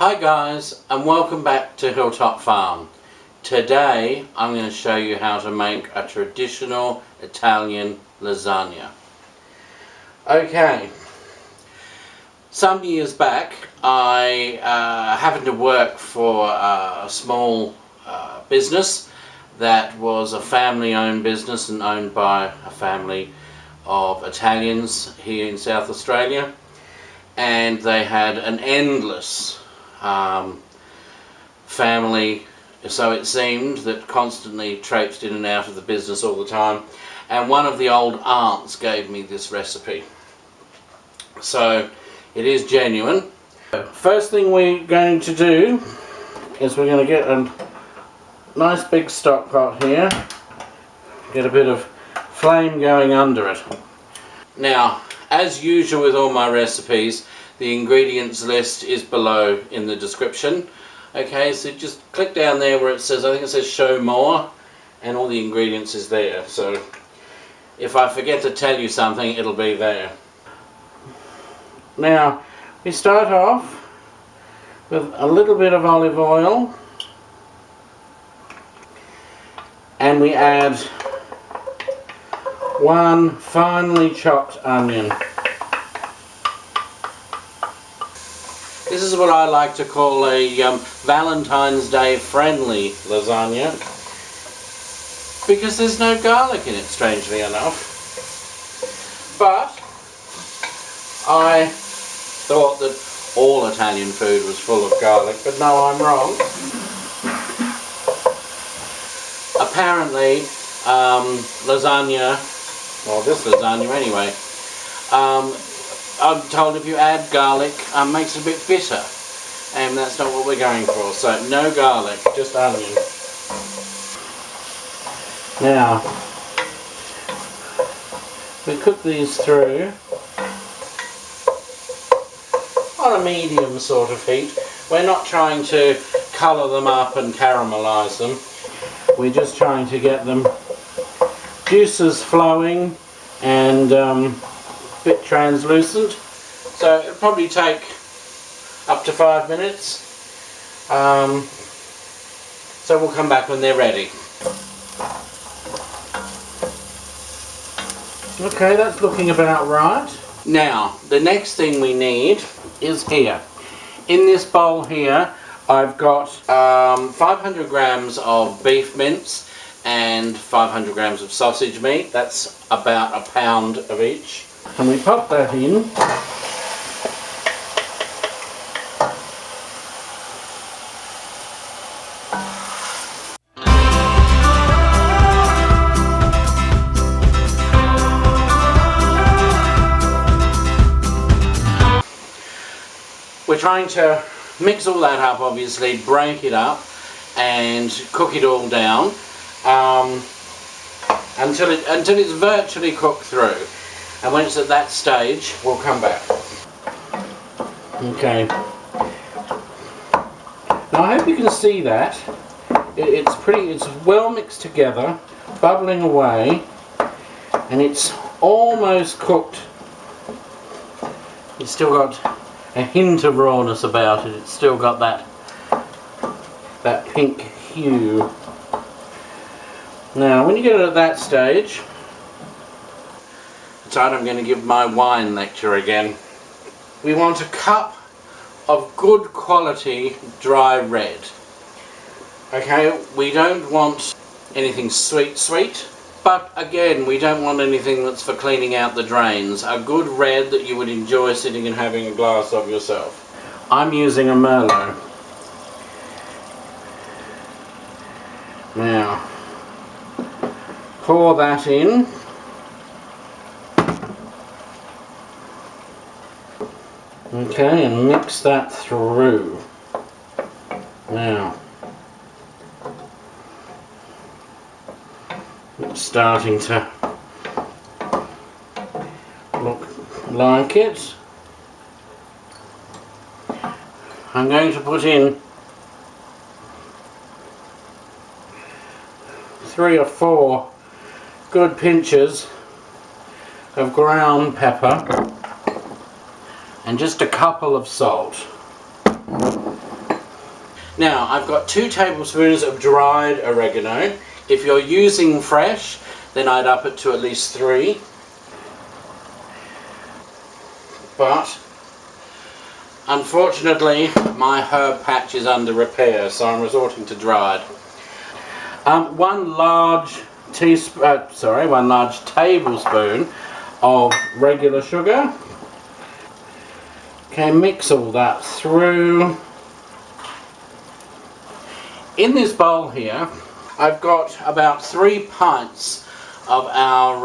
Hi guys, and welcome back to Hilltop Farm. Today I'm going to show you how to make a traditional Italian lasagna. Okay, some years back I happened to work for a small business that was a family-owned business and owned by a family of Italians here in South Australia, and they had an endless family, so it seemed, that constantly traipsed in and out of the business all the time, and one of the old aunts gave me this recipe, so it is genuine. First thing we're going to do is we're going to get a nice big stock pot here, get a bit of flame going under it. Now, as usual with all my recipes, the ingredients list is below in the description. Okay, so just click down there where it says, I think it says show more, and all the ingredients is there. So if I forget to tell you something, it'll be there. Now, we start off with a little bit of olive oil, and we add one finely chopped onion. This is what I like to call a Valentine's Day friendly lasagna, because there's no garlic in it, strangely enough. But I thought that all Italian food was full of garlic, but no, I'm wrong. Apparently lasagna, well, this lasagna anyway, I'm told if you add garlic, makes it a bit bitter, and that's not what we're going for. So no garlic, just onion. Now we cook these through on a medium sort of heat. We're not trying to colour them up and caramelise them. We're just trying to get them juices flowing and bit translucent, so it'll probably take up to 5 minutes, so we'll come back when they're ready. Okay, that's looking about right. Now the next thing we need is here. In this bowl here I've got 500 grams of beef mince and 500 grams of sausage meat. That's about a pound of each. And we pop that in. We're trying to mix all that up, obviously, break it up and cook it all down until it's virtually cooked through. And when it's at that stage, we'll come back. Okay. Now I hope you can see that. It's well mixed together, bubbling away, and it's almost cooked. It's still got a hint of rawness about it. It's still got that pink hue. Now, when you get it at that stage, I'm going to give my wine lecture again. We want a cup of good quality dry red. Okay, we don't want anything sweet, but again, we don't want anything that's for cleaning out the drains. A good red that you would enjoy sitting and having a glass of yourself. I'm using a Merlot. Now, pour that in. Okay, and mix that through. Now, it's starting to look like it. I'm going to put in 3 or 4 good pinches of ground pepper and just a couple of salt. Now I've got 2 tablespoons of dried oregano. If you're using fresh, then I'd up it to at least 3. But unfortunately my herb patch is under repair, so I'm resorting to dried. 1 large tablespoon of regular sugar. Okay, mix all that through. In this bowl here, I've got about 3 pints of our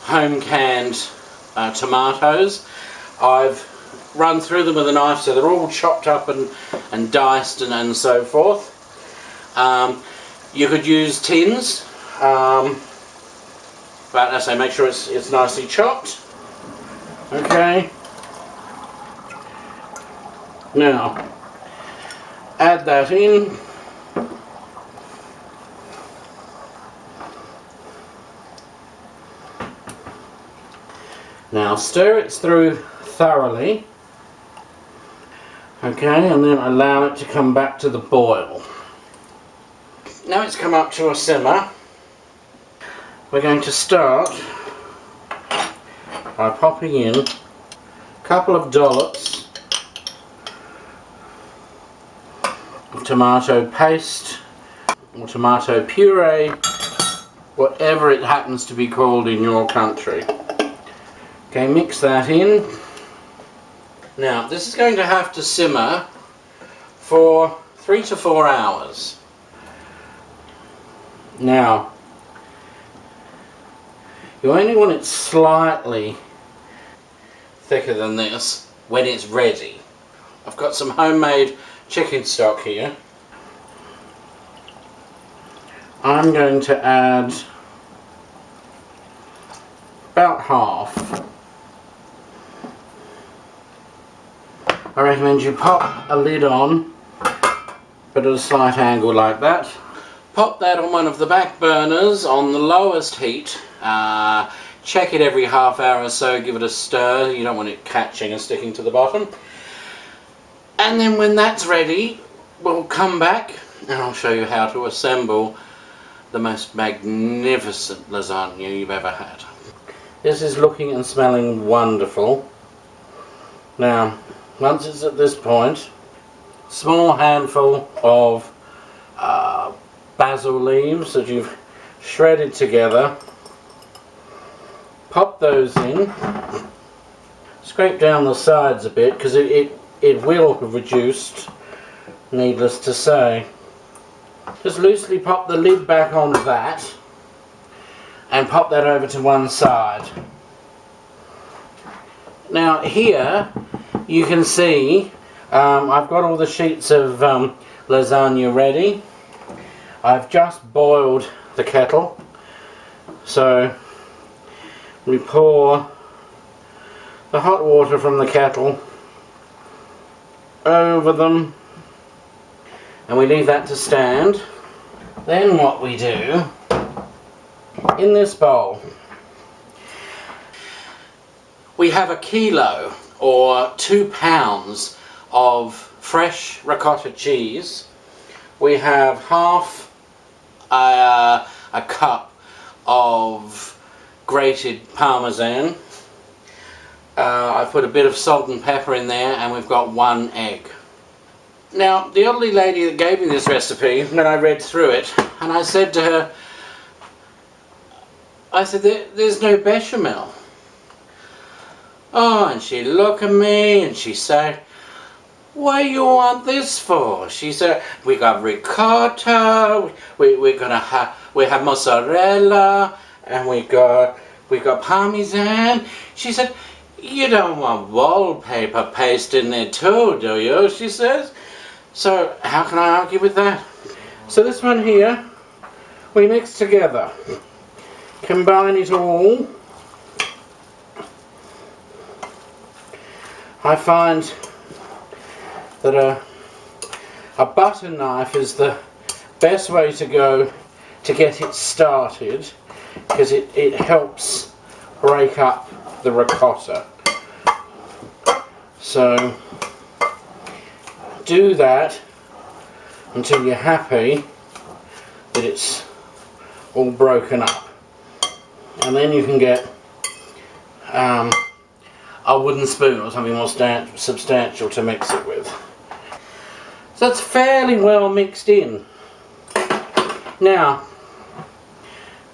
home canned tomatoes. I've run through them with a knife so they're all chopped up and diced and so forth. You could use tins, but as I say, make sure it's nicely chopped. Okay. Now, add that in. Now stir it through thoroughly. Okay, and then allow it to come back to the boil. Now it's come up to a simmer. We're going to start by popping in a couple of dollops of tomato paste or tomato puree, whatever it happens to be called in your country. Okay, mix that in. Now this is going to have to simmer for 3 to 4 hours. Now you only want it slightly thicker than this when it's ready. I've got some homemade chicken stock here. I'm going to add about half. I recommend you pop a lid on, but at a slight angle like that. Pop that on one of the back burners on the lowest heat. Check it every half hour or so, give it a stir. You don't want it catching and sticking to the bottom. And then when that's ready, we'll come back and I'll show you how to assemble the most magnificent lasagna you've ever had. This is looking and smelling wonderful. Now, once it's at this point, small handful of basil leaves that you've shredded together, pop those in, scrape down the sides a bit because it will have reduced, needless to say. Just loosely pop the lid back on that and pop that over to one side. Now here you can see I've got all the sheets of lasagna ready. I've just boiled the kettle, so we pour the hot water from the kettle over them and we leave that to stand. Then what we do, in this bowl we have 1 kilo or 2 pounds of fresh ricotta cheese. We have half a cup of grated Parmesan. I've put a bit of salt and pepper in there, and we've got 1 egg. Now, the elderly lady that gave me this recipe, when I read through it, and I said to her, there's no bechamel. Oh, and she looked at me and she said, what do you want this for? She said, we got ricotta, we have mozzarella, and we got Parmesan. She said, you don't want wallpaper paste in there too, do you? She says. So how can I argue with that? So this one here, we mix together. Combine it all. I find that a butter knife is the best way to go to get it started, because it helps break up the ricotta. So do that until you're happy that it's all broken up, and then you can get a wooden spoon or something more substantial to mix it with. So it's fairly well mixed in. Now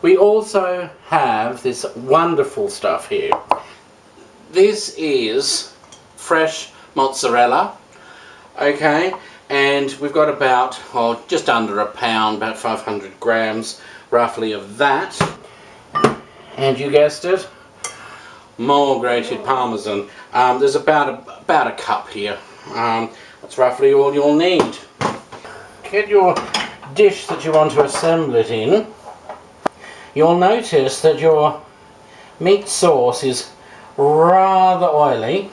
we also have this wonderful stuff here. This is fresh mozzarella, okay, and we've got about, just under a pound, about 500 grams roughly of that, and you guessed it, more grated Parmesan. There's about a cup here. That's roughly all you'll need. Get your dish that you want to assemble it in. You'll notice that your meat sauce is rather oily,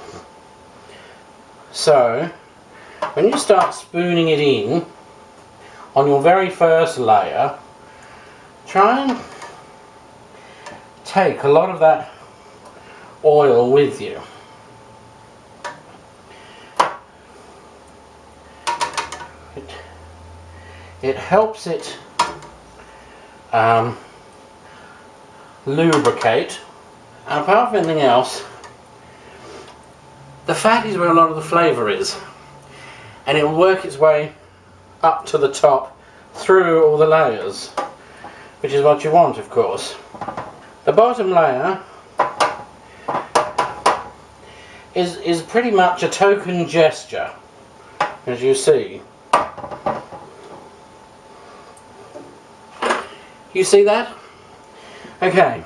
so when you start spooning it in on your very first layer, try and take a lot of that oil with you. It helps it lubricate, and apart from anything else, the fat is where a lot of the flavour is, and it will work its way up to the top through all the layers, which is what you want, of course. The bottom layer is pretty much a token gesture, as you see. You see that? Okay.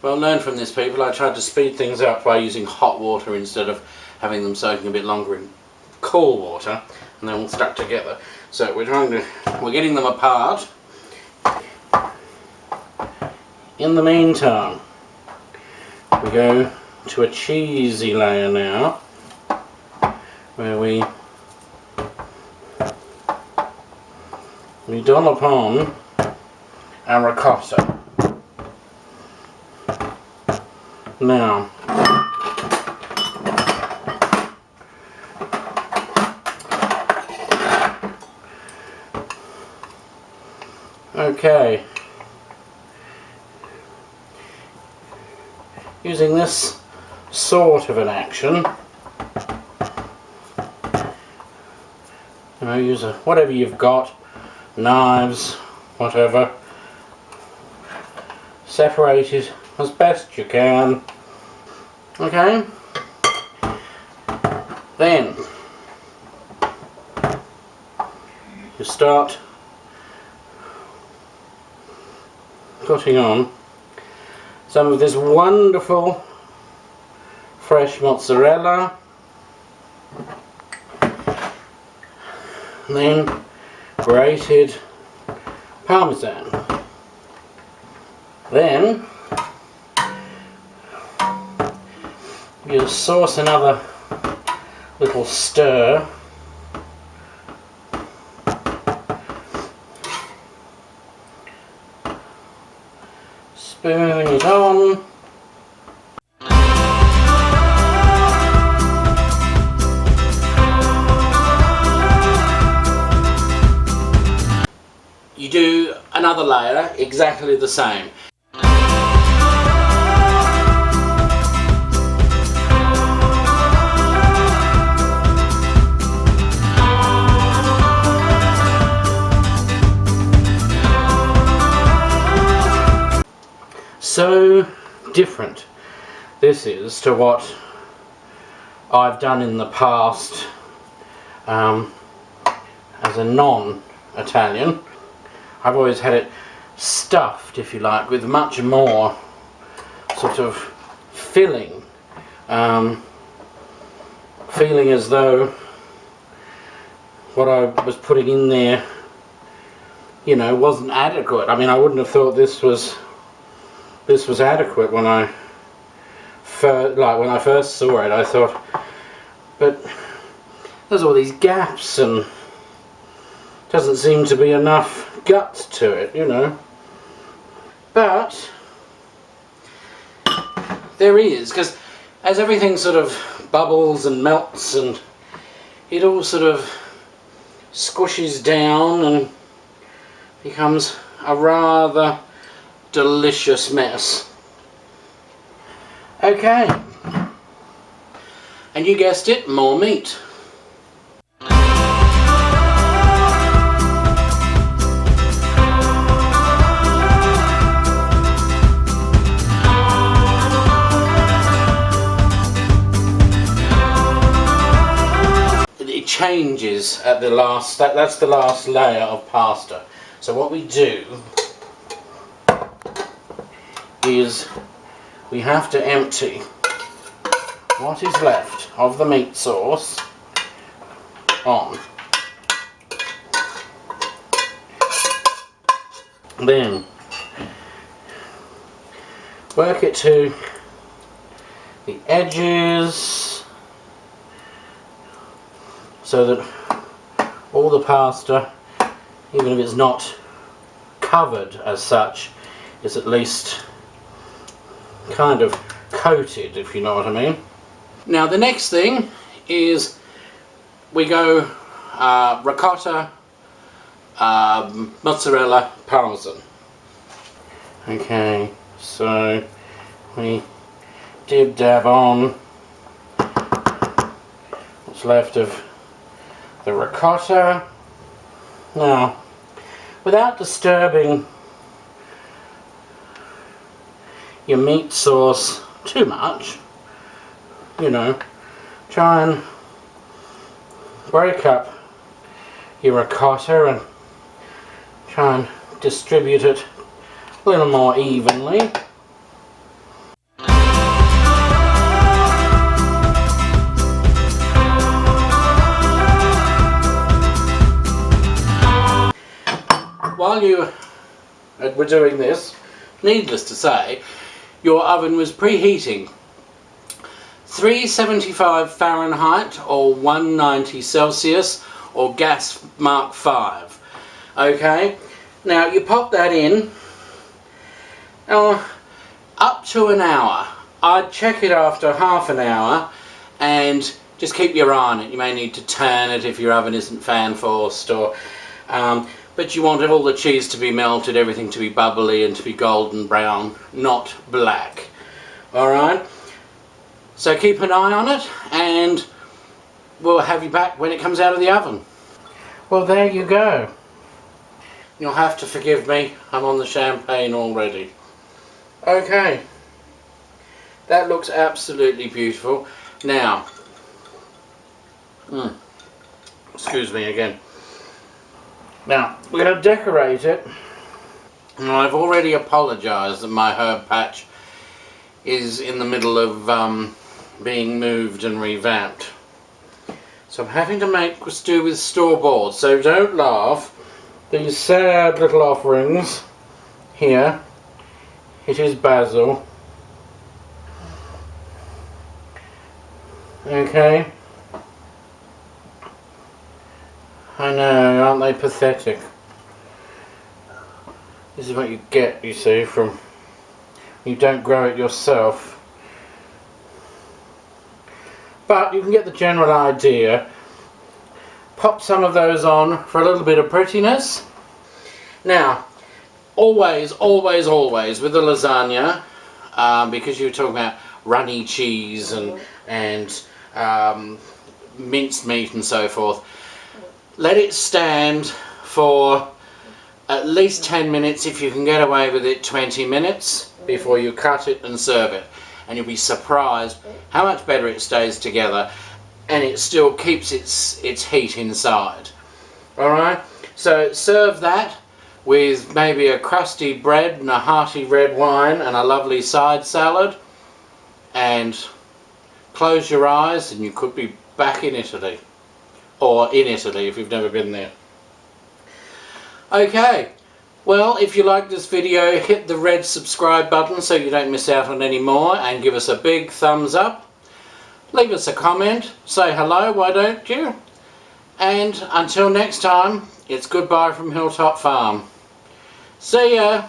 Well, learn from this, people. I tried to speed things up by using hot water instead of having them soaking a bit longer in cool water, and they're all stuck together. So we're getting them apart. In the meantime, we go to a cheesy layer now, where we dollop on our ricotta. Now, okay, using this sort of an action, use whatever you've got, knives, whatever, separate it as best you can. Okay, then you start putting on some of this wonderful fresh mozzarella, and then grated Parmesan. Then you sauce another little stir, spoon it on, you do another layer exactly the same. So different this is to what I've done in the past as a non-Italian. I've always had it stuffed, if you like, with much more sort of filling, feeling as though what I was putting in there, you know, wasn't adequate. I mean, I wouldn't have thought this was adequate when I first saw it. I thought, but there's all these gaps and doesn't seem to be enough guts to it, you know. But there is, because as everything sort of bubbles and melts, and it all sort of squishes down and becomes a rather delicious mess. Okay, and you guessed it, more meat. It changes at the last, that's the last layer of pasta. So what we do is we have to empty what is left of the meat sauce on. Then work it to the edges so that all the pasta, even if it's not covered as such, is at least kind of coated, if you know what I mean. Now the next thing is we go ricotta, mozzarella, Parmesan. Okay, so we dib dab on what's left of the ricotta. Now, without disturbing your meat sauce too much, you know, try and break up your ricotta and try and distribute it a little more evenly. While you were doing this, needless to say, your oven was preheating 375 Fahrenheit or 190 Celsius or gas Mark 5. Okay, now you pop that in up to an hour. I'd check it after half an hour and just keep your eye on it. You may need to turn it if your oven isn't fan forced, or but you want all the cheese to be melted, everything to be bubbly and to be golden brown, not black. Alright? So keep an eye on it and we'll have you back when it comes out of the oven. Well, there you go. You'll have to forgive me, I'm on the champagne already. Okay. That looks absolutely beautiful. Now, excuse me again. Now, we're going to decorate it. And I've already apologised that my herb patch is in the middle of being moved and revamped. So I'm having to make do with store-bought. So don't laugh. These sad little offerings here. It is basil. Okay. I know, aren't they pathetic? This is what you get, you see, from you don't grow it yourself. But you can get the general idea. Pop some of those on for a little bit of prettiness. Now, always, always, always with the lasagna, because you were talking about runny cheese and minced meat and so forth, let it stand for at least 10 minutes, if you can get away with it 20 minutes, before you cut it and serve it. And you'll be surprised how much better it stays together and it still keeps its heat inside. Alright, so serve that with maybe a crusty bread and a hearty red wine and a lovely side salad, and close your eyes and you could be back in Italy. Or in Italy if you've never been there. Okay, well, if you like this video, hit the red subscribe button so you don't miss out on any more, and give us a big thumbs up. Leave us a comment, say hello, why don't you? And until next time, it's goodbye from Hilltop Farm. See ya!